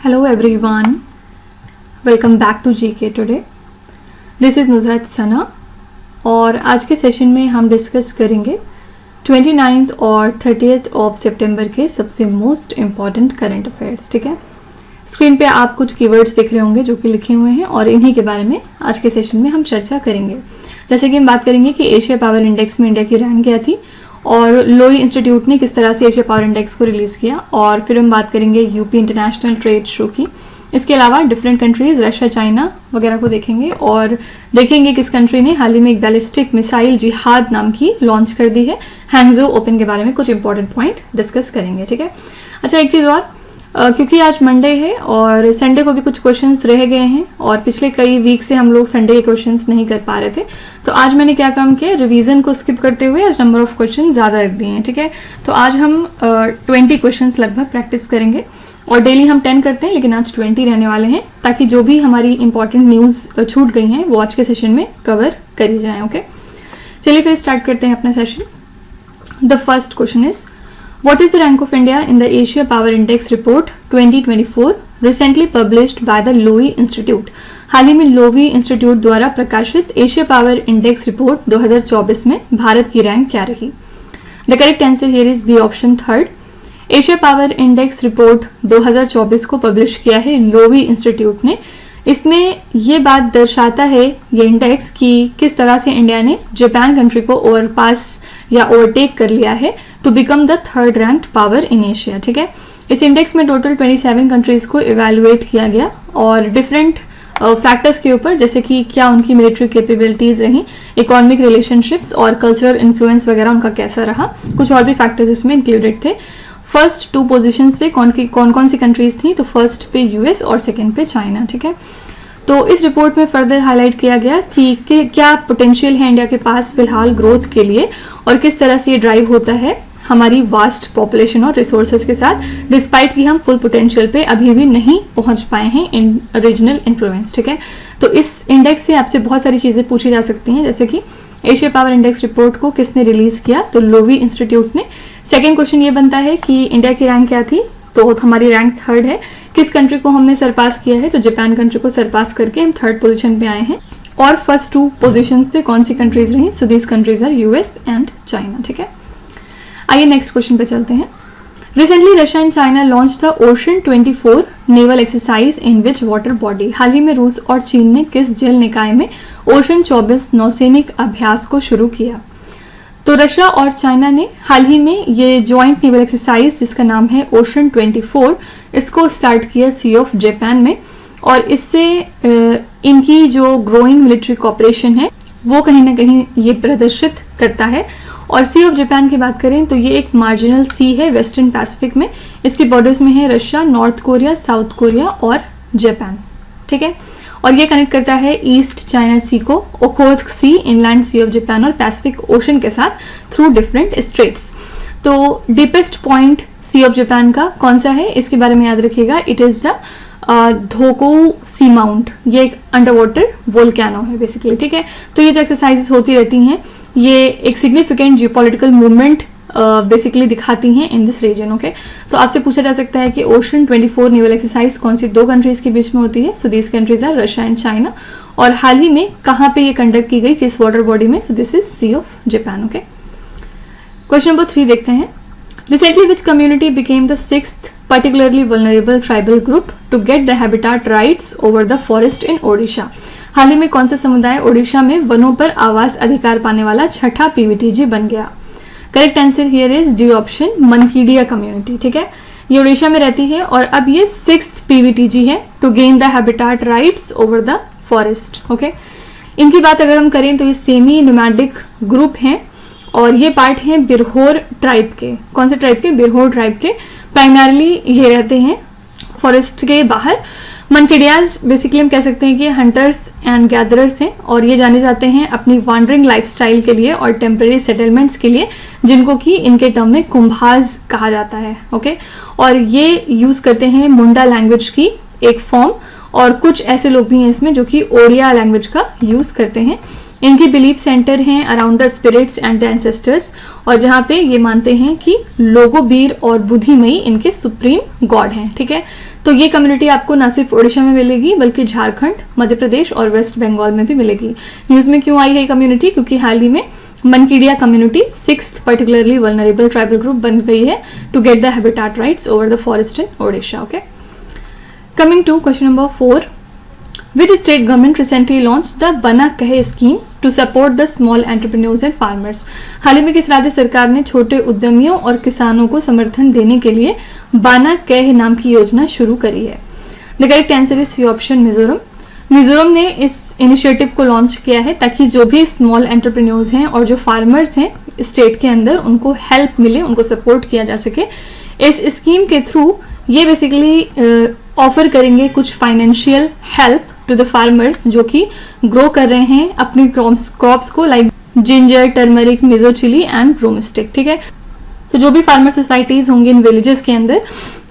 Hello everyone, welcome back to GK today. This is नुज़रत सना और आज के सेशन में हम डिस्कस करेंगे 29th और 30th ऑफ सितंबर के सबसे मोस्ट इम्पॉर्टेंट करंट अफेयर्स. ठीक है, स्क्रीन पे आप कुछ कीवर्ड्स देख रहे होंगे जो कि लिखे हुए हैं और इन्हीं के बारे में आज के सेशन में हम चर्चा करेंगे. जैसे कि हम बात करेंगे कि एशिया पावर इंडेक्स में इंडिया की रैंक क्या थी और लोई इंस्टीट्यूट ने किस तरह से एशिया पावर इंडेक्स को रिलीज़ किया, और फिर हम बात करेंगे यूपी इंटरनेशनल ट्रेड शो की. इसके अलावा डिफरेंट कंट्रीज़ रशिया, चाइना वगैरह को देखेंगे और देखेंगे किस कंट्री ने हाल ही में एक बैलिस्टिक मिसाइल जिहाद नाम की लॉन्च कर दी है. हैंगझो ओपन के बारे में कुछ इंपॉर्टेंट पॉइंट डिस्कस करेंगे. ठीक है, अच्छा एक चीज़ और, क्योंकि आज मंडे है और संडे को भी कुछ क्वेश्चंस रह गए हैं और पिछले कई वीक से हम लोग संडे के क्वेश्चंस नहीं कर पा रहे थे, तो आज मैंने क्या काम किया, रिवीजन को स्किप करते हुए आज नंबर ऑफ क्वेश्चन ज़्यादा रख दिए हैं. ठीक है, तो आज हम 20 क्वेश्चंस लगभग प्रैक्टिस करेंगे और डेली हम 10 करते हैं, लेकिन आज 20 रहने वाले हैं ताकि जो भी हमारी इंपॉर्टेंट न्यूज़ छूट गई हैं वो आज के सेशन में कवर करी जाएँ. ओके, चलिए फिर स्टार्ट करते हैं अपना session. The first question is, what is the rank of India in the Asia Power Index report 2024 recently published by the Lowy Institute? हाल ही में लोवी इंस्टीट्यूट द्वारा प्रकाशित एशिया पावर इंडेक्स रिपोर्ट 2024 में भारत की रैंक क्या रही? The correct answer here is B option third. Asia power index report 2024 को publish किया है लोवी इंस्टीट्यूट ने. इसमें ये बात दर्शाता है ये इंडेक्स कि किस तरह से इंडिया ने जापान कंट्री को ओवरपास या ओवरटेक कर लिया है to become the third ranked power in Asia. ठीक है, इस इंडेक्स में टोटल 27 कंट्रीज को इवेलुएट किया गया और डिफरेंट फैक्टर्स के ऊपर, जैसे कि क्या उनकी मिलिट्री कैपेबिलिटीज रही, इकोनॉमिक रिलेशनशिप्स और कल्चरल इन्फ्लुएंस वगैरह उनका कैसा रहा, कुछ और भी फैक्टर्स इसमें इंक्लूडेड थे. फर्स्ट 2 पोजीशंस पे कौन सी कंट्रीज थी, तो फर्स्ट पे यूएस और सेकंड पे चाइना. ठीक है, तो इस रिपोर्ट में फर्दर हाईलाइट किया गया कि क्या पोटेंशियल है इंडिया के पास फिलहाल ग्रोथ के लिए और किस तरह से ये ड्राइव होता है हमारी वास्ट पॉपुलेशन और रिसोर्सेज के साथ, डिस्पाइट कि हम फुल पोटेंशियल पे अभी भी नहीं पहुंच पाए हैं इन रीजनल इन्फ्लुएंस. ठीक है, तो इस इंडेक्स से आपसे बहुत सारी चीज़ें पूछी जा सकती हैं, जैसे कि एशिया पावर इंडेक्स रिपोर्ट को किसने रिलीज किया, तो लोवी इंस्टीट्यूट ने. सेकेंड क्वेश्चन ये बनता है कि इंडिया की रैंक क्या थी, तो हमारी रैंक थर्ड है. किस कंट्री को हमने सरपास किया है, तो जापान कंट्री को सरपास करके हम थर्ड पोजीशन पे आए हैं. और फर्स्ट 2 पोजीशंस पे कौन सी कंट्रीज रही, so these countries are US and China. ठीक है, आइए नेक्स्ट क्वेश्चन पे चलते हैं. Recently Russia and China launch the ocean 24 naval exercise in which water body? हाल ही में रूस और चीन ने किस जल निकाय में ओशन 24 नौसैनिक अभ्यास को शुरू किया? तो रशिया और चाइना ने हाल ही में ये जॉइंट नेवल एक्सरसाइज जिसका नाम है ओशन 24, इसको स्टार्ट किया सी ऑफ जापान में, और इससे इनकी जो ग्रोइंग मिलिट्री कॉपरेशन है वो कहीं ना कहीं ये प्रदर्शित करता है. और सी ऑफ जापान की बात करें तो ये एक मार्जिनल सी है वेस्टर्न पैसिफिक में. इसके बॉर्डर्स में है Russia, north Korea, south Korea और जापान. ठीक है, और ये कनेक्ट करता है ईस्ट चाइना सी को Okhotsk sea, inland sea of Japan और पैसिफिक ओशन के साथ थ्रू डिफरेंट स्ट्रेट्स. तो deepest point sea of Japan का कौन सा है, इसके बारे में याद रखिएगा, इट इज द धोको सी माउंट. ये एक अंडर वाटर वोल्केनो है बेसिकली. ठीक है, तो ये जो एक्सरसाइजेस होती रहती हैं ये एक सिग्निफिकेंट जियोपॉलिटिकल मूवमेंट बेसिकली दिखाती हैं इन दिस रीजन. ओके, तो आपसे पूछा जा सकता है कि ओशन 24 नेवल एक्सरसाइज कौन सी 2 कंट्रीज के बीच में होती है, so these countries are Russia and China. और हाल ही में कहाँ पे ये कंडक्ट की गई, किस वाटर बॉडी में, so this is sea of Japan. Okay, question number 3 देखते हैं. Recently which community became the 6th particularly vulnerable tribal group to get the habitat rights over the forest in Odisha? हाल ही में कौन सा समुदाय ओडिशा में वनों पर आवास अधिकार पाने वाला छठा पीवीटीजी बन गया? Correct answer here is D option, Mankidia community. ठीक है, ये ओडिशा में रहती है और अब ये 6th पीवीटीजी है to gain the habitat rights over the forest. Okay, इनकी बात अगर हम करें तो ये सेमी नोमैडिक ग्रुप हैं और ये पार्ट हैं बिरहोर ट्राइब के. कौन से ट्राइब के? बिरहोर ट्राइब के. प्राइमरली ये रहते हैं फॉरेस्ट के बाहर. मनकेडियाज बेसिकली हम कह सकते हैं कि हंटर्स एंड गैदरर्स हैं और ये जाने जाते हैं अपनी वांडरिंग लाइफस्टाइल के लिए और टेम्परेरी सेटलमेंट्स के लिए, जिनको कि इनके टर्म में कुंभाज कहा जाता है. ओके, और ये यूज करते हैं मुंडा लैंग्वेज की एक फॉर्म, और कुछ ऐसे लोग भी हैं इसमें जो कि ओडिया लैंग्वेज का यूज करते हैं. इनकी बिलीफ सेंटर हैं around the spirits and the ancestors, और जहाँ पे ये मानते हैं कि लोगोबीर और बुद्धिमयी इनके सुप्रीम गॉड हैं. ठीक है, तो ये कम्युनिटी आपको ना सिर्फ ओडिशा में मिलेगी बल्कि झारखंड, मध्य प्रदेश और वेस्ट बंगाल में भी मिलेगी। न्यूज में क्यों आई है ये कम्युनिटी? क्योंकि हाल ही में Mankidia community 6th particularly vulnerable tribal group बन गई है to get the habitat rights over the forest in Odisha. Okay, coming to question number 4, which state government recently launched the बना कहे scheme to support the small entrepreneurs and farmers? हाल ही में किस राज्य सरकार ने छोटे उद्यमियों और किसानों को समर्थन देने के लिए बना कहे नाम की योजना शुरू करी है? The correct answer is C option, Mizoram. Mizoram ने इस इनिशिएटिव को लॉन्च किया है ताकि जो भी स्मॉल एंटरप्रेन्योर्स हैं और जो फार्मर्स हैं स्टेट के अंदर उनको हेल्प मिले, उनको सपोर्ट किया जा सके। इस स्कीम के थ्रू ये बेसिकली ऑफर करेंगे कुछ financial help to the farmers जो कि ग्रो कर रहे हैं अपनी क्रॉप्स को, like ginger, turmeric, Mizo chilli and broomstick. ठीक है, तो जो भी फार्मर सोसाइटीज होंगी इन विलेजेस के अंदर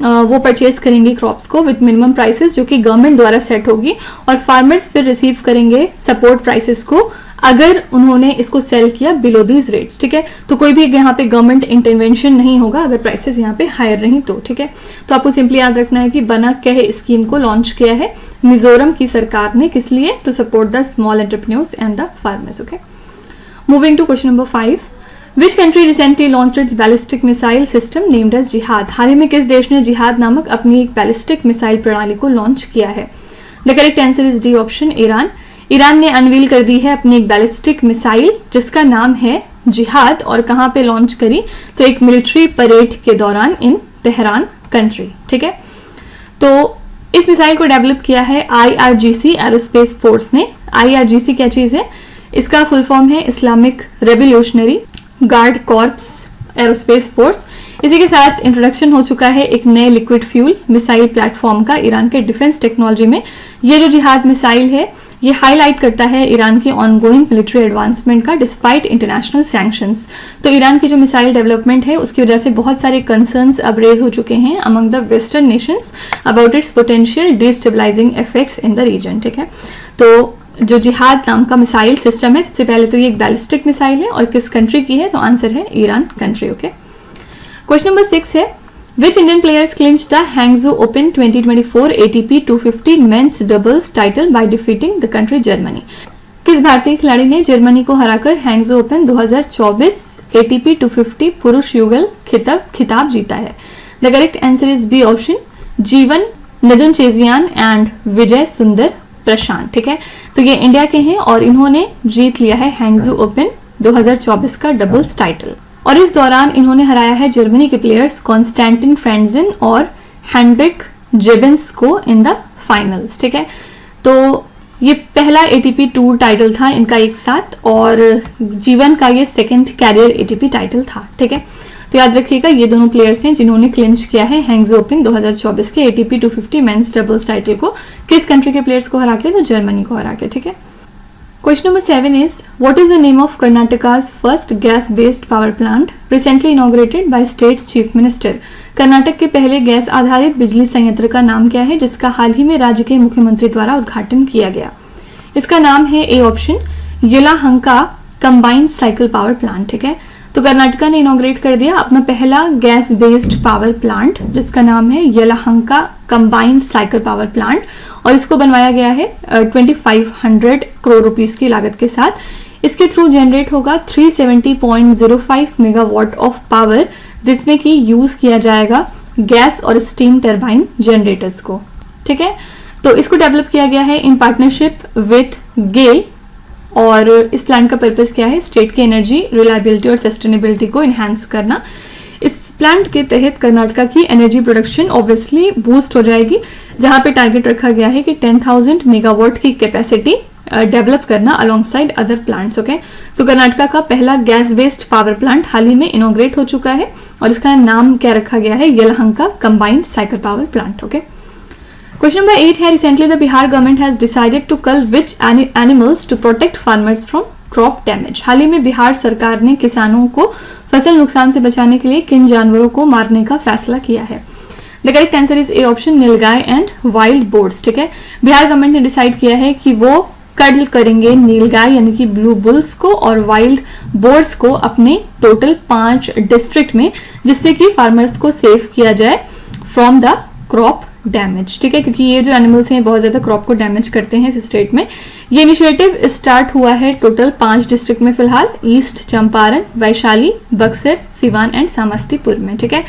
वो परचेज करेंगे क्रॉप्स को विद मिनिमम प्राइसेस जो कि गवर्नमेंट द्वारा सेट होगी, और फार्मर्स फिर रिसीव करेंगे सपोर्ट प्राइसेस को अगर उन्होंने इसको सेल किया बिलो दीज रेट्स। ठीक है, तो कोई भी यहाँ पे गवर्नमेंट इंटरवेंशन नहीं होगा अगर प्राइसेस यहाँ पे हायर रही तो। ठीक है, तो आपको सिंपली याद रखना है कि बना कहे स्कीम को लॉन्च किया है मिजोरम की सरकार ने, किस लिए? To support the small entrepreneurs and the farmers. Okay, moving to question number 5, which country recently launched its ballistic missile system named as Jihad? हाल ही में किस देश ने जिहाद नामक अपनी एक बैलिस्टिक मिसाइल प्रणाली को लॉन्च किया है? The correct answer is D option, Iran. Iran ने अनवील कर दी है अपनी एक बैलिस्टिक मिसाइल जिसका नाम है जिहाद, और कहाँ पे लॉन्च करी? तो एक मिलिट्री परेड के दौरान इन तेहरान कंट्री। ठीक है, तो इस मिसाइल को डेवलप किया है IRGC एरोस्पेस फोर्स ने। IRGC क्या चीज है? इसका फुल फॉर्म है Islamic revolutionary guard corps aerospace force. इसी के साथ इंट्रोडक्शन हो चुका है एक नए लिक्विड फ्यूल मिसाइल प्लेटफॉर्म का ईरान के डिफेंस टेक्नोलॉजी में। ये जो जिहाद मिसाइल है ये हाईलाइट करता है ईरान के ऑनगोइंग मिलिट्री एडवांसमेंट का डिस्पाइट इंटरनेशनल सैंक्शंस। तो ईरान की जो मिसाइल डेवलपमेंट है उसकी वजह से बहुत सारे कंसर्न्स अब रेज हो चुके हैं among the western nations about its potential destabilising effects in the region. ठीक है, तो जो जिहाद नाम का मिसाइल सिस्टम है, सबसे पहले तो ये एक बैलिस्टिक मिसाइल है और किस कंट्री की है? तो आंसर है Iran country. Okay, question number 6 है, Which Indian players clinched the Hangzhou Open 2024 ATP 250 men's doubles title by defeating the country Germany? किस भारतीय खिलाड़ी ने जर्मनी को हराकर हैंगजो ओपन 2024 ATP 250 पुरुष युगल खिताब जीता है? The correct answer is B option, Jeevan Nedunchezhiyan and विजय सुंदर प्रशांत। ठीक है, तो ये इंडिया के हैं और इन्होंने जीत लिया है हैंगजो ओपन 2024 का डबल्स टाइटल, और इस दौरान इन्होंने हराया है जर्मनी के प्लेयर्स कॉन्स्टेंटिन फ्रेंडजन और हेनरिक जेबेंस को इन द फाइनल्स। ठीक है, तो ये पहला ATP टूर टाइटल था इनका एक साथ, और जीवन का ये सेकंड कैरियर ATP टाइटल था। ठीक है, तो याद रखिएगा ये दोनों प्लेयर्स हैं जिन्होंने क्लिंच किया है हैंगजो ओपन 2024 के ATP 250 मेंस डबल्स टाइटल को। किस कंट्री के प्लेयर्स को हरा के? तो जर्मनी को हरा के। ठीक है, question number 7 is what is the name of Karnataka's first gas-based power plant recently inaugurated by state's chief minister? Karnataka के पहले गैस आधारित बिजली संयंत्र का नाम क्या है जिसका हाल ही में राज्य के मुख्यमंत्री द्वारा उद्घाटन किया गया? इसका नाम है A option, Yelahanka combined cycle power plant. ठीक है, तो कर्नाटका ने इनॉग्रेट कर दिया अपना पहला गैस बेस्ड पावर प्लांट जिसका नाम है Yelahanka combined cycle power plant, और इसको बनवाया गया है 2500 करोड़ रुपीस की लागत के साथ। इसके थ्रू जनरेट होगा 370.05 मेगावाट ऑफ पावर, जिसमें कि यूज किया जाएगा गैस और स्टीम टरबाइन जनरेटर्स को। ठीक है, तो इसको डेवलप किया गया है इन पार्टनरशिप विथ गेल, और इस प्लांट का पर्पस क्या है? स्टेट की एनर्जी रिलायबिलिटी और सस्टेनेबिलिटी को इनहैंस करना। इस प्लांट के तहत कर्नाटका की एनर्जी प्रोडक्शन ऑब्वियसली बूस्ट हो जाएगी, जहां पे टारगेट रखा गया है कि 10,000 मेगावाट की कैपेसिटी डेवलप करना अलोंगसाइड अदर प्लांट्स। ओके, तो कर्नाटका का पहला गैस बेस्ड पावर प्लांट हाल ही में इनॉग्रेट हो चुका है और इसका नाम क्या रखा गया है? Yelahanka combined cycle power plant. Okay, question number 8 है, recently the Bihar government has decided to cull which animals to protect farmers from crop damage? हाल ही में बिहार सरकार ने किसानों को फसल नुकसान से बचाने के लिए किन जानवरों को मारने का फैसला किया है? The correct answer is A option, nilgai and wild boards. ठीक है, बिहार गवर्नमेंट ने डिसाइड किया है कि वो कल करेंगे नीलगाय यानी कि ब्लू बुल्स को और वाइल्ड बोर्ड्स को अपने टोटल 5 डिस्ट्रिक्ट में, जिससे कि फार्मर्स को सेव किया जाए फ्रॉम द क्रॉप डैमेज, ठीक है, क्योंकि ये जो एनिमल्स हैं बहुत ज़्यादा क्रॉप को डैमेज करते हैं इस स्टेट में। ये इनिशिएटिव स्टार्ट हुआ है टोटल 5 डिस्ट्रिक्ट में फिलहाल, ईस्ट चंपारण, वैशाली, बक्सर, सिवान एंड समस्तीपुर में, ठीक है।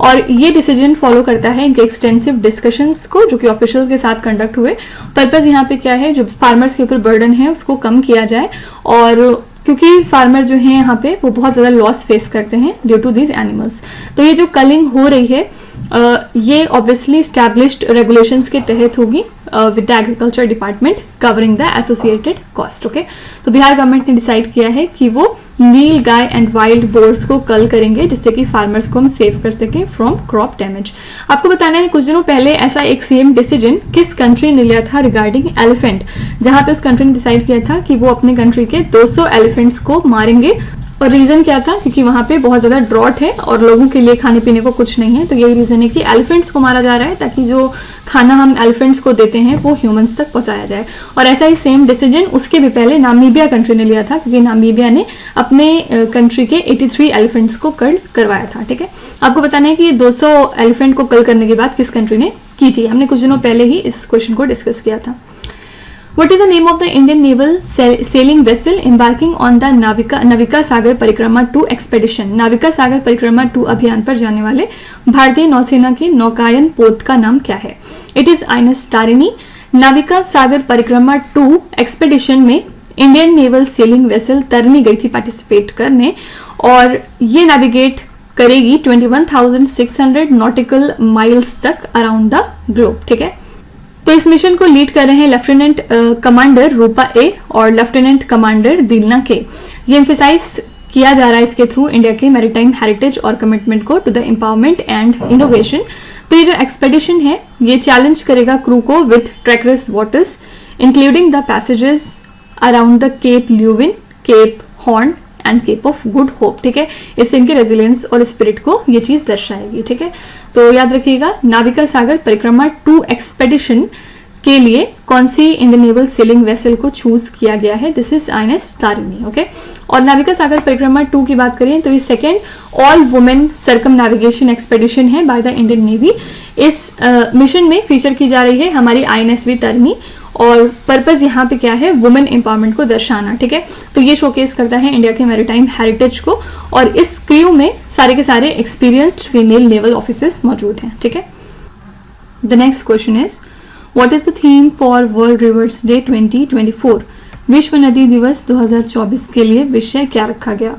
और ये डिसीजन फॉलो करता है इनके एक्सटेंसिव डिस्कशंस को जो कि ऑफिशियल के साथ कंडक्ट हुए। पर्पस यहाँ पे क्या है, जो फार्मर्स के ऊपर बर्डन है उसको कम किया जाए, और क्योंकि फार्मर जो हैं यहाँ पे वो बहुत ज़्यादा लॉस फेस करते हैं ड्यू टू दीज एनिमल्स। तो ये जो कलिंग हो रही है ये ऑब्वियसली स्टैब्लिश्ड रेगुलेशंस के तहत होगी with the agriculture department covering the associated cost, okay. तो बिहार गवर्नमेंट ने डिसाइड किया है कि वो नील गाय एंड वाइल्ड बोर्स को कल करेंगे जिससे कि फार्मर्स को हम सेव कर सकें फ्रॉम क्रॉप डैमेज। आपको बताना है कुछ दिनों पहले ऐसा एक सेम डिसीजन किस कंट्री ने लिया था रिगार्डिंग एलिफेंट, जहां पे उस कंट्री ने डिसाइड किया था कि वो अपने कंट्री के 200 एलिफेंट्स को मारेंगे। और रीजन क्या था, क्योंकि वहां पे बहुत ज्यादा ड्रॉट है और लोगों के लिए खाने पीने को कुछ नहीं है, तो यही रीजन है कि एलिफेंट्स को मारा जा रहा है ताकि जो खाना हम एलिफेंट्स को देते हैं वो ह्यूमंस तक पहुंचाया जाए। और ऐसा ही सेम डिसीजन उसके भी पहले नामीबिया कंट्री ने लिया था, क्योंकि नामीबिया ने अपने कंट्री के 83 एलिफेंट्स को कल करवाया था, ठीक है। आपको बताना है कि 200 एलिफेंट को कल करने की बात किस कंट्री ने की थी, हमने कुछ दिनों पहले ही इस क्वेश्चन को डिस्कस किया था। What is the name of the Indian naval sailing vessel embarking on the Navika Sagar Parikrama 2 expedition? Navika Sagar परिक्रमा 2 अभियान पर जाने वाले भारतीय नौसेना के नौकायन पोत का नाम क्या है? It is INS Tarini. Navika Sagar परिक्रमा 2 एक्सपेडिशन में Indian naval selling vessel Tarini गई थी पार्टिसिपेट करने, और ये नेविगेट करेगी 21,600 नॉटिकल माइल्स तक अराउंड द ग्लोब, ठीक है। तो इस मिशन को लीड कर रहे हैं लेफ्टिनेंट कमांडर रूपा ए और लेफ्टिनेंट कमांडर दिलना के। ये एम्फेसाइज किया जा रहा है इसके थ्रू इंडिया के मैरीटाइम हेरिटेज और कमिटमेंट को to the empowerment and innovation. तो ये जो एक्सपेडिशन है ये चैलेंज करेगा क्रू को with treacherous waters including the passages around the Cape Leeuwin, Cape Horn and Cape of Good Hope, ठीक है। इससे इनके रेजिलियंस और स्पिरिट को ये चीज दर्शाएगी, ठीक है। तो याद रखिएगा नाविका सागर परिक्रमा 2 एक्सपेडिशन के लिए कौन सी इंडियन नेवल सेलिंग वेसल को चूज किया गया है, this is INS Tarini, okay. और नाविका सागर परिक्रमा 2 की बात करें तो ये second all women circum navigation expedition है बाय द इंडियन नेवी। इस मिशन में फीचर की जा रही है हमारी INSV तारिणी, और पर्पस यहाँ पे क्या है, वुमेन एम्पावरमेंट को दर्शाना, ठीक है। तो ये शोकेस करता है इंडिया के मैरीटाइम हेरिटेज को, और इस क्रू में सारे के सारे एक्सपीरियंस्ड फीमेल नेवल ऑफिसर्स मौजूद हैं, ठीक है। The next question is what is the theme for world reverse day 2024? विश्व नदी दिवस 2024 के लिए विषय क्या रखा गया?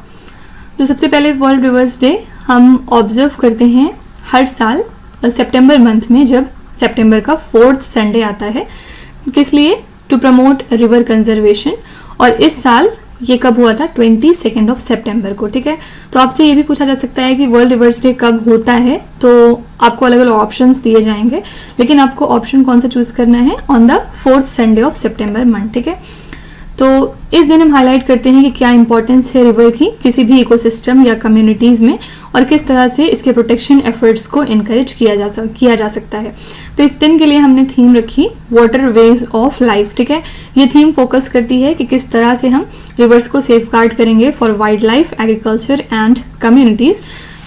तो सबसे पहले वर्ल्ड रिवर्स डे हम ऑब्जर्व करते हैं हर साल सितंबर मंथ में, जब सितंबर का 4th संडे आता है। किस लिए? To promote river conservation. और इस साल ये कब हुआ था? 22 ऑफ सितंबर को, ठीक है। तो आपसे ये भी पूछा जा सकता है कि वर्ल्ड रिवर्स डे कब होता है, तो आपको अलग अलग ऑप्शंस दिए जाएंगे, लेकिन आपको ऑप्शन कौन सा चूज करना है? On the 4th Sunday off September month, ठीक है। तो इस दिन हम हाईलाइट करते हैं कि क्या इंपॉर्टेंस है रिवर की किसी भी इकोसिस्टम या कम्युनिटीज में, और किस तरह से इसके प्रोटेक्शन एफर्ट्स को इनकरेज किया जा सकता है। तो इस दिन के लिए हमने थीम रखी वाटर वेज ऑफ लाइफ, ठीक है। ये थीम फोकस करती है कि किस तरह से हम रिवर्स को सेफगार्ड करेंगे for wild life, agriculture and communities.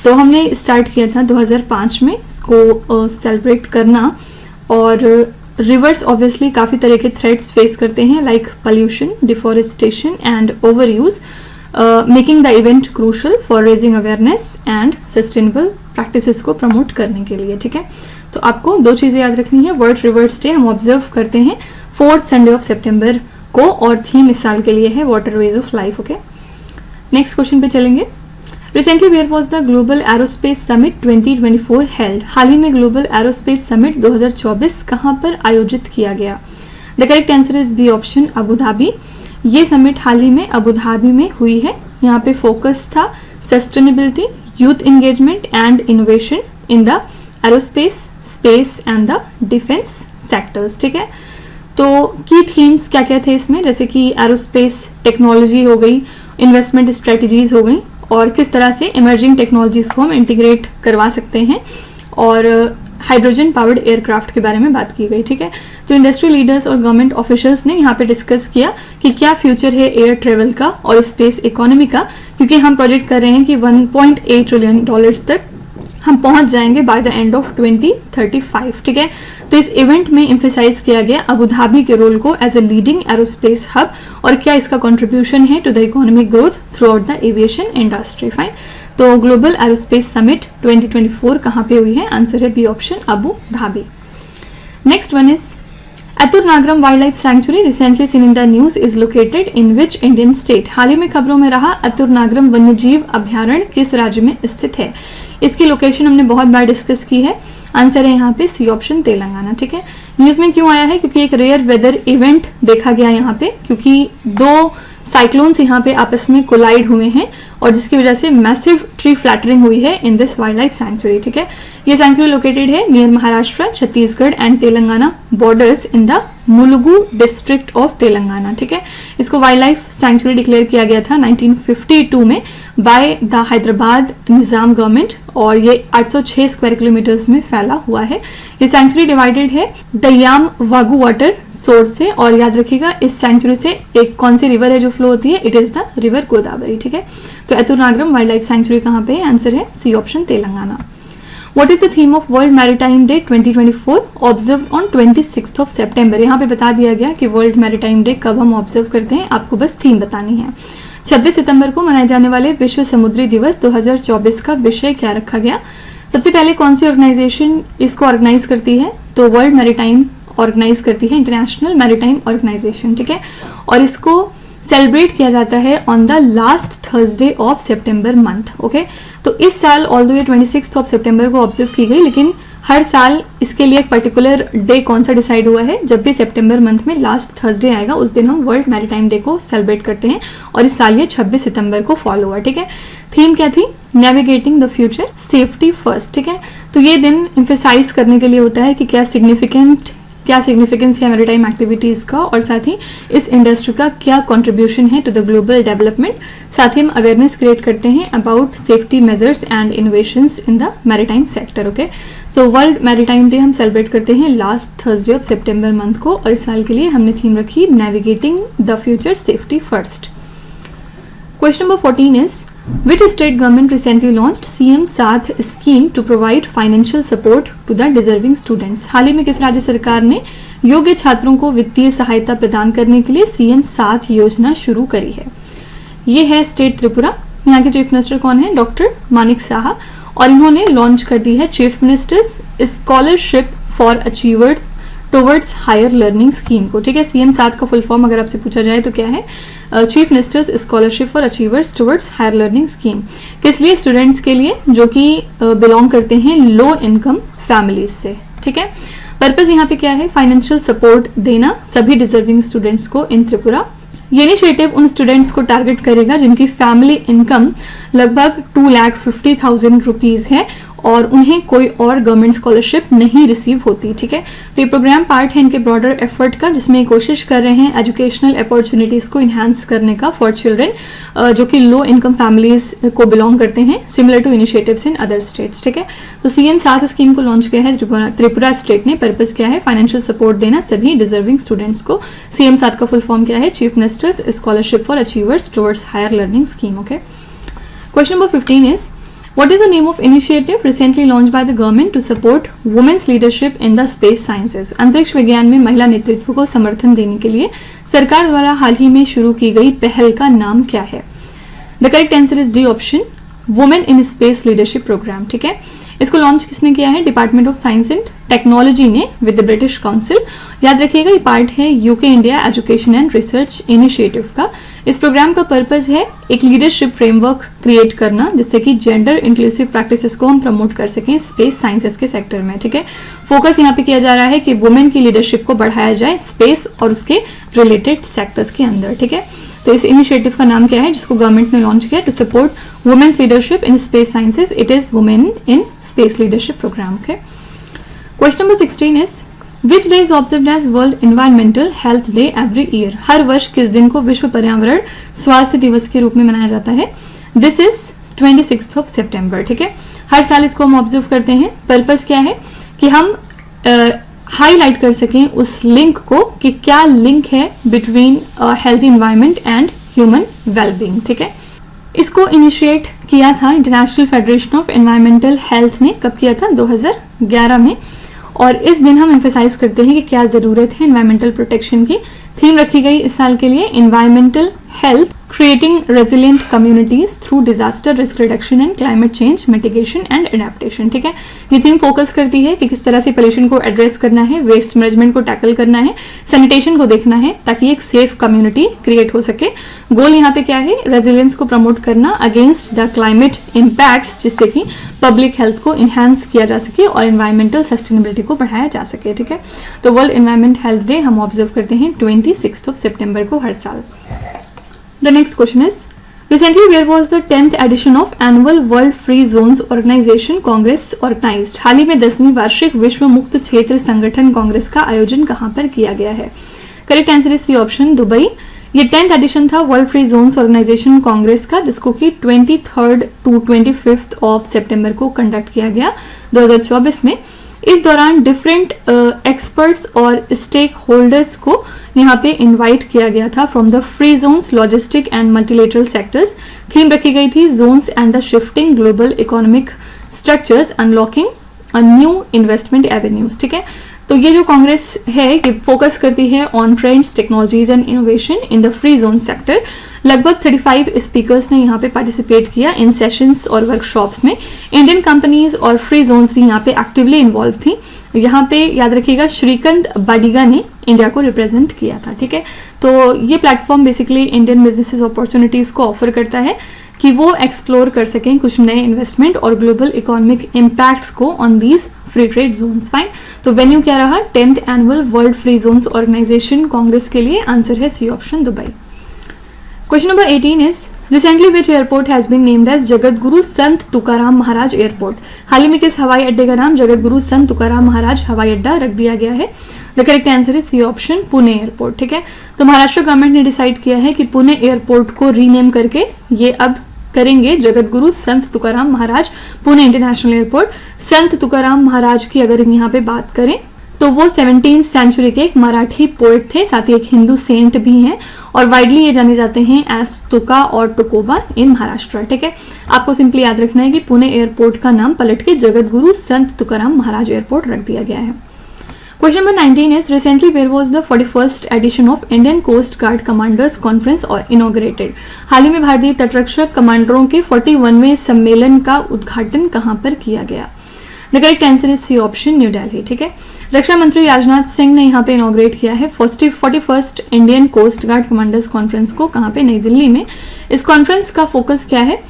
तो हमने स्टार्ट किया था 2005 में इसको सेलिब्रेट करना, और रिवर्स ऑब्वियसली काफ़ी तरह के थ्रेट्स फेस करते हैं like pollution, deforestation and over use, making the event crucial for raising awareness and sustainable practices को प्रमोट करने के लिए, ठीक है। तो आपको 2 चीज़ें याद रखनी है। वर्ल्ड रिवर्स डे हम ऑब्जर्व करते हैं 4th संडे ऑफ सितंबर को, और थीम इस साल के लिए है water ways of life, okay. Next question पे चलेंगे। Recently where was the global aerospace summit 2024 held? हाल ही में ग्लोबल एरोस्पेस समिट 2024 कहाँ पर आयोजित किया गया? The correct answer is B option, Abu Dhabi. ये समिट हाल ही में अबू धाबी में हुई है। यहाँ पे फोकस था sustainability, youth engagement and innovation in the aerospace, space and the defence sectors, ठीक है। तो की थीम्स क्या क्या थे इसमें, जैसे कि एरोस्पेस टेक्नोलॉजी हो गई, इन्वेस्टमेंट स्ट्रेटजीज हो गई, और किस तरह से इमर्जिंग टेक्नोलॉजीज को हम इंटीग्रेट करवा सकते हैं, और हाइड्रोजन पावर्ड एयरक्राफ्ट के बारे में बात की गई, ठीक है। तो इंडस्ट्री लीडर्स और गवर्नमेंट ऑफिशियल्स ने यहाँ पे डिस्कस किया कि क्या फ्यूचर है एयर ट्रेवल का और स्पेस इकोनॉमी का, क्योंकि हम प्रोजेक्ट कर रहे हैं कि $1.8 ट्रिलियन तक हम पहुंच जाएंगे बाय द एंड ऑफ 2035, ठीक है। तो इस इवेंट में एम्फेसाइज किया गया अबू धाबी के रोल को as a leading aerospace hub और क्या इसका कंट्रीब्यूशन है to the economic growth throughout the aviation industry. Fine, तो ग्लोबल एरोस्पेस समिट 2024 कहाँ पे हुई है? आंसर है B option, Abu Dhabi. Next one is Eturnagaram wildlife sanctuary recently seen in the news is located in which Indian state? हाल ही में खबरों में रहा अतुरनागरम वन्यजीव अभ्यारण्य किस राज्य में स्थित है? इसकी लोकेशन हमने बहुत बार डिस्कस की है। आंसर है यहाँ पे सी ऑप्शन, तेलंगाना, ठीक है। न्यूज में क्यों आया है? क्योंकि एक रेयर वेदर इवेंट देखा गया यहाँ पे, क्योंकि दो साइक्लोन्स यहाँ पे आपस में कोलाइड हुए हैं और जिसकी वजह से मैसिव ट्री फ्लैटरिंग हुई है in this wild life sanctuary, ठीक है। ये सैंक्चुरी लोकेटेड है near Maharashtra, Chhattisgarh and Telangana borders in the Mulugu district of Telangana, ठीक है। इसको वाइल्ड लाइफ सैंक्चुरी डिक्लेयर किया गया था 1952 में by the Hyderabad Nizam government और ये 806 स्क्वायर किलोमीटर्स में फैला हुआ है। ये सैंक्चुरी डिवाइडेड है दयाम वागू वाटर सोर्स से और याद रखिएगा इस सैंक्चुरी से एक कौन सी रिवर है जो फ्लो होती है? It is the river Godavari, ठीक है। तो अतुरनागरम वाइल्ड लाइफ सैंक्चुरी कहाँ पे है? आंसर है C option, Telangana. What is the theme of World Maritime Day 2024 observed on 26th of September? यहाँ पे बता दिया गया कि वर्ल्ड मैरिटाइम डे कब हम ऑब्जर्व करते हैं, आपको बस थीम बतानी है। 26 सितंबर को मनाए जाने वाले विश्व समुद्री दिवस 2024 का विषय क्या रखा गया? सबसे पहले कौन सी ऑर्गेनाइजेशन इसको ऑर्गेनाइज करती है? तो वर्ल्ड मैरिटाइम ऑर्गेनाइज करती है, इंटरनेशनल मैरिटाइम ऑर्गेनाइजेशन, ठीक है। और इसको सेलिब्रेट किया जाता है on the last Thursday of September month, okay. तो इस साल ऑल द वे 26 ऑफ सितंबर को ऑब्जर्व की गई, लेकिन हर साल इसके लिए एक पर्टिकुलर डे कौन सा डिसाइड हुआ है? जब भी सितंबर मंथ में लास्ट थर्सडे आएगा उस दिन हम वर्ल्ड मैरिटाइम डे को सेलिब्रेट करते हैं और इस साल ये 26 सितंबर को फॉलो हुआ, ठीक है। थीम क्या थी? Navigating the future, safety first, ठीक है। तो ये दिन एम्फेसाइज करने के लिए होता है कि क्या सिग्निफिकेंस है मैरिटाइम एक्टिविटीज का और साथ ही इस इंडस्ट्री का क्या कंट्रीब्यूशन है टू द ग्लोबल डेवलपमेंट। साथ ही हम अवेयरनेस क्रिएट करते हैं about safety measures and innovations in the maritime sector, okay. So world maritime day हम सेलिब्रेट करते हैं last Thursday of September month को और इस साल के लिए हमने थीम रखी navigating the future, safety first. Question number 14 is Which state government recently launched CM साथ scheme to provide financial support to the deserving students? हाल ही में किस राज्य सरकार ने योग्य छात्रों को वित्तीय सहायता प्रदान करने के लिए CM साथ योजना शुरू करी है? ये है स्टेट त्रिपुरा। यहाँ के चीफ मिनिस्टर कौन है? डॉक्टर मानिक साहा, और इन्होंने लॉन्च कर दी है chief ministers scholarship for achievers towards higher learning scheme को, ठीक है। CM साथ का फुल फॉर्म अगर आपसे पूछा जाए तो क्या है? Chief ministers scholarship for achievers towards higher learning scheme. किस लिए? स्टूडेंट्स के लिए जो कि बिलोंग करते हैं लो इनकम फैमिलीज से, ठीक है। पर्पज यहाँ पे क्या है? फाइनेंशियल सपोर्ट देना सभी डिजर्विंग स्टूडेंट्स को इन त्रिपुरा। ये इनिशिएटिव उन स्टूडेंट्स को टारगेट करेगा जिनकी फैमिली इनकम लगभग 2,50,000 रुपीज है और उन्हें कोई और गवर्नमेंट स्कॉलरशिप नहीं रिसीव होती, ठीक है। तो ये प्रोग्राम पार्ट है इनके ब्रॉडर एफर्ट का, जिसमें कोशिश कर रहे हैं एजुकेशनल अपॉर्चुनिटीज को इन्हांस करने का फॉर चिल्ड्रन जो कि लो इनकम फैमिलीज को बिलोंग करते हैं, similar to initiatives in other states, ठीक है। तो CM साथ स्कीम को लॉन्च किया है त्रिपुरा स्टेट ने। पर्पज क्या है? फाइनेंशियल सपोर्ट देना सभी डिजर्विंग स्टूडेंट्स को। CM साथ का फुल फॉर्म क्या है? Chief ministers scholarship for achievers towards higher learning scheme, okay. Question number 15 is What is the name of initiative recently launched by the government to support women's leadership in the space sciences? अंतरिक्ष विज्ञान में महिला नेतृत्व को समर्थन देने के लिए सरकार द्वारा हाल ही में शुरू की गई पहल का नाम क्या है? The correct answer is D option, Women in Space Leadership Program, ठीक है। इसको लॉन्च किसने किया है? Department of science and technology ने विद द ब्रिटिश काउंसिल। याद रखिएगा ये पार्ट है UK India education and research initiative का। इस प्रोग्राम का पर्पज है एक लीडरशिप फ्रेमवर्क क्रिएट करना जिससे कि जेंडर इंक्लूसिव प्रैक्टिसेस को हम प्रमोट कर सकें स्पेस साइंसेस के सेक्टर में, ठीक है। फोकस यहाँ पे किया जा रहा है कि वुमेन की लीडरशिप को बढ़ाया जाए स्पेस और उसके रिलेटेड सेक्टर्स के अंदर, ठीक है। तो इस इनिशिएटिव का नाम क्या है जिसको गवर्नमेंट ने लॉन्च किया to support women's leadership in space sciences? It is women in space leadership programme, okay. Question number 16 is Which day is observed as World Environmental Health Day every year? हर वर्ष किस दिन को विश्व पर्यावरण स्वास्थ्य दिवस के रूप में मनाया जाता है? This is 26th of September, ठीक है। हर साल इसको हम ऑब्जर्व करते हैं। पर्पस क्या है कि हम हाईलाइट कर सकें उस लिंक को कि क्या लिंक है between healthy environment and human wellbeing, ठीक है। इसको इनिशिएट किया था international federation of environmental health ने। कब किया था? 2011 में। और इस दिन हम एम्फेसाइज करते हैं कि क्या ज़रूरत है एनवायरमेंटल प्रोटेक्शन की। थीम रखी गई इस साल के लिए environmental health, creating resilient communities through disaster risk reduction and climate change mitigation and adaptation. ठीक है, ये थीम फोकस करती है कि किस तरह से पोल्यूशन को एड्रेस करना है, वेस्ट मैनेजमेंट को टैकल करना है, सैनिटेशन को देखना है ताकि एक सेफ कम्युनिटी क्रिएट हो सके। गोल यहाँ पे क्या है? रेजिलियंस को प्रमोट करना अगेंस्ट द क्लाइमेट इम्पैक्ट्स, जिससे कि पब्लिक हेल्थ को इन्हांस किया जा सके और एनवायरमेंटल सस्टेनेबिलिटी को बढ़ाया जा सके। ठीक है, तो वर्ल्ड एनवायरमेंट हेल्थ डे हम ऑब्जर्व करते हैं 26 सितंबर को हर साल। The next question is, recently where was the 10th edition of annual World Free Zones Organization Congress organized? हाल ही में 10वीं वार्षिक विश्व मुक्त क्षेत्र संगठन कांग्रेस का आयोजन कहां पर किया गया है? Correct answer is C option, Dubai. ये 10th एडिशन था world free zones organisation congress का, जिसको कि 23rd to 25th ऑफ सितंबर को कंडक्ट किया गया 2024 में। इस दौरान डिफरेंट एक्सपर्ट्स और स्टेक होल्डर्स को यहाँ पे इनवाइट किया गया था from the free zones, logistic and multilateral sectors. Theme रखी गई थी zones and the shifting global economic structures unlocking a new investment avenues. ठीक है, तो ये जो कांग्रेस है ये फोकस करती है on trends, technologies and innovation in the free zone sector. लगभग 35 स्पीकर्स ने यहाँ पे पार्टिसिपेट किया इन सेशंस और वर्कशॉप्स में। इंडियन कंपनीज और फ्री जोन्स भी यहाँ पे एक्टिवली इन्वॉल्व थी। यहाँ पे याद रखिएगा श्रीकांत बाडिगा ने इंडिया को रिप्रेजेंट किया था। ठीक है, तो ये platform basically Indian businesses opportunities को ऑफर करता है कि वो एक्सप्लोर कर सकें कुछ नए इन्वेस्टमेंट और ग्लोबल इकोनॉमिक इम्पैक्ट्स को on these free trade zones. Fine, तो वेन्यू क्या रहा? 10th annual world free zones organisation congress के लिए आंसर है C option, Dubai. Question number 18 is, recently which airport has been named as Jagat Guru Sant Tukaram Maharaj airport? हाल ही में किस हवाई अड्डे का नाम जगत गुरु संत तुकाराम महाराज हवाई अड्डा रख दिया गया है? The correct answer is C option, Pune airport. ठीक है, तो महाराष्ट्र गवर्नमेंट ने डिसाइड किया है कि पुणे एयरपोर्ट को रीनेम करके ये अब करेंगे जगत गुरु संत तुकाराम महाराज पुणे इंटरनेशनल एयरपोर्ट। संत तुकाराम महाराज की अगर हम यहाँ पे बात करें तो वो 17th सेंचुरी के एक मराठी पोएट थे, साथ ही एक हिंदू सेंट भी हैं और वाइडली ये जाने जाते हैं एज तुका और टुकोबा इन महाराष्ट्र। ठीक है, आपको सिंपली याद रखना है कि पुणे एयरपोर्ट का नाम पलट के जगत गुरु संत तुकाराम महाराज एयरपोर्ट रख दिया गया है। Question number 19 is, recently where was the 41st edition of Indian coast guard commanders conference और इनॉग्रेटेड? हाल ही में भारतीय तटरक्षक कमांडरों के 41वें सम्मेलन का उद्घाटन कहां पर किया गया? The correct answer is C option, New Delhi. ठीक है, रक्षा मंत्री राजनाथ सिंह ने यहाँ पे इनॉग्रेट किया है 41st Indian coast guard commanders conference को। कहाँ पे? नई दिल्ली में। इस कॉन्फ्रेंस का फोकस क्या है?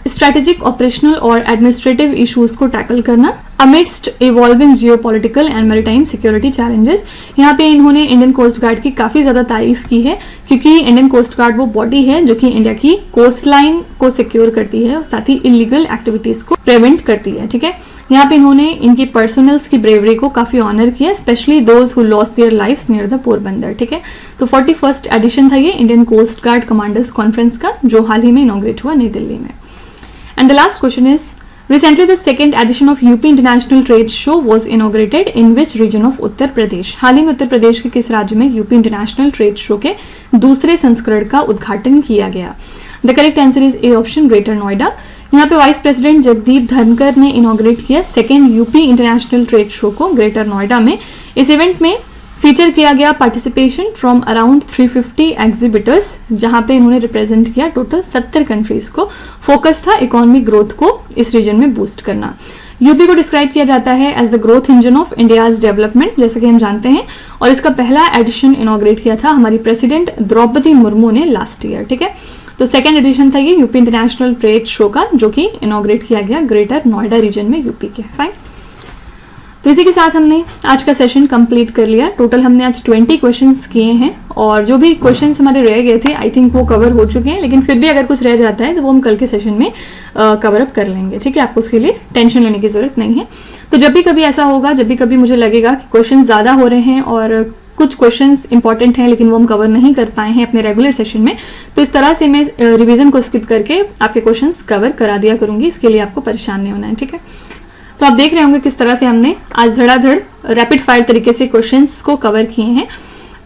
स्ट्रैटेजिक, ऑपरेशनल और एडमिनिस्ट्रेटिव इश्यूज को टैकल करना amidst evolving geopolitical and maritime security challenges. यहाँ पे इन्होंने इंडियन कोस्ट गार्ड की काफी ज्यादा तारीफ की है, क्योंकि इंडियन कोस्ट गार्ड वो बॉडी है जो कि इंडिया की कोस्ट लाइन को सिक्योर करती है और साथ ही इलीगल एक्टिविटीज को प्रिवेंट करती है। ठीक है, यहाँ पे इन्होंने इनकी पर्सनल्स की ब्रेवरी को काफी ऑनर किया, specially those who lost their lives near the Porbandar. ठीक है, तो 41st एडिशन था ये Indian coast guard commanders conference का, जो हाल ही में इनॉग्रेट हुआ नई दिल्ली में। And the last question is, recently the second edition of UP international trade show was inaugurated in which region of Uttar Pradesh? हाल ही में उत्तर प्रदेश के किस राज्य में यूपी इंटरनेशनल ट्रेड शो के दूसरे संस्करण का उद्घाटन किया गया? The correct answer is A option, greater Noida. यहाँ पे वाइस प्रेसिडेंट जगदीप धनकर ने इनॉग्रेट किया second UP international trade show को ग्रेटर नोएडा में। इस इवेंट में फीचर किया गया पार्टिसिपेशन फ्रॉम अराउंड 350 एग्जिबिटर्स, जहां पे इन्होंने रिप्रेजेंट किया टोटल 70 कंट्रीज को। फोकस था इकोनॉमिक ग्रोथ को इस रीजन में बूस्ट करना। यूपी को डिस्क्राइब किया जाता है as the growth engine of India's development, जैसे कि हम जानते हैं, और इसका पहला एडिशन इनॉग्रेट किया था हमारी प्रेसिडेंट द्रौपदी मुर्मू ने लास्ट ईयर। ठीक है, तो सेकेंड एडिशन था ये यूपी इंटरनेशनल ट्रेड शो का, जो कि इनॉग्रेट किया गया ग्रेटर नोएडा रीजन में यूपी के। फाइन, तो इसी के साथ हमने आज का सेशन कंप्लीट कर लिया। टोटल हमने आज 20 क्वेश्चंस किए हैं और जो भी क्वेश्चंस हमारे रह गए थे आई थिंक वो कवर हो चुके हैं, लेकिन फिर भी अगर कुछ रह जाता है तो वो हम कल के सेशन में कवर अप कर लेंगे। ठीक है, आपको उसके लिए टेंशन लेने की जरूरत नहीं है। तो जब भी कभी ऐसा होगा, जब भी कभी मुझे लगेगा कि क्वेश्चन ज़्यादा हो रहे हैं और कुछ क्वेश्चंस इंपॉर्टेंट हैं लेकिन वो हम कवर नहीं कर पाए हैं अपने रेगुलर सेशन में, तो इस तरह से मैं रिवीजन को स्किप करके आपके क्वेश्चंस कवर करा दिया करूंगी। इसके लिए आपको परेशान नहीं होना है। ठीक है, तो आप देख रहे होंगे किस तरह से हमने आज धड़ाधड़ रैपिड फायर तरीके से क्वेश्चंस को कवर किए हैं।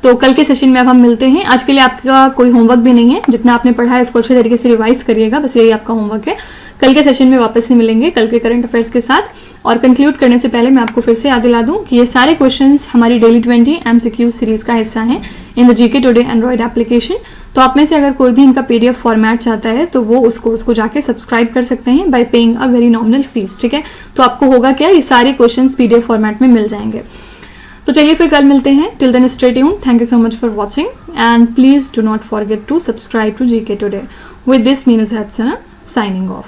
तो कल के सेशन में अब हम मिलते हैं। आज के लिए आपका कोई होमवर्क भी नहीं है, जितना आपने पढ़ा है इसको अच्छे तरीके से रिवाइज करिएगा, बस यही आपका होमवर्क है। कल के सेशन में वापस से मिलेंगे कल के करंट अफेयर्स के साथ। और कंक्लूड करने से पहले मैं आपको फिर से याद दिला दूं कि ये सारे क्वेश्चंस हमारी डेली 20 MCQ सीरीज का हिस्सा हैं in the GK today Android application. तो आप में से अगर कोई भी इनका PDF फॉर्मेट चाहता है तो वो उस कोर्स को जाके सब्सक्राइब कर सकते हैं bye paying a very nominal fees, ठीक है। तो आपको होगा क्या, ये सारे क्वेश्चंस PDF फॉर्मेट में मिल जाएंगे। तो चलिए फिर कल मिलते हैं। Till then stay tuned. Thank you so much for watching and please do not forget to subscribe to GK today. With this me Nuzhat Sana signing of.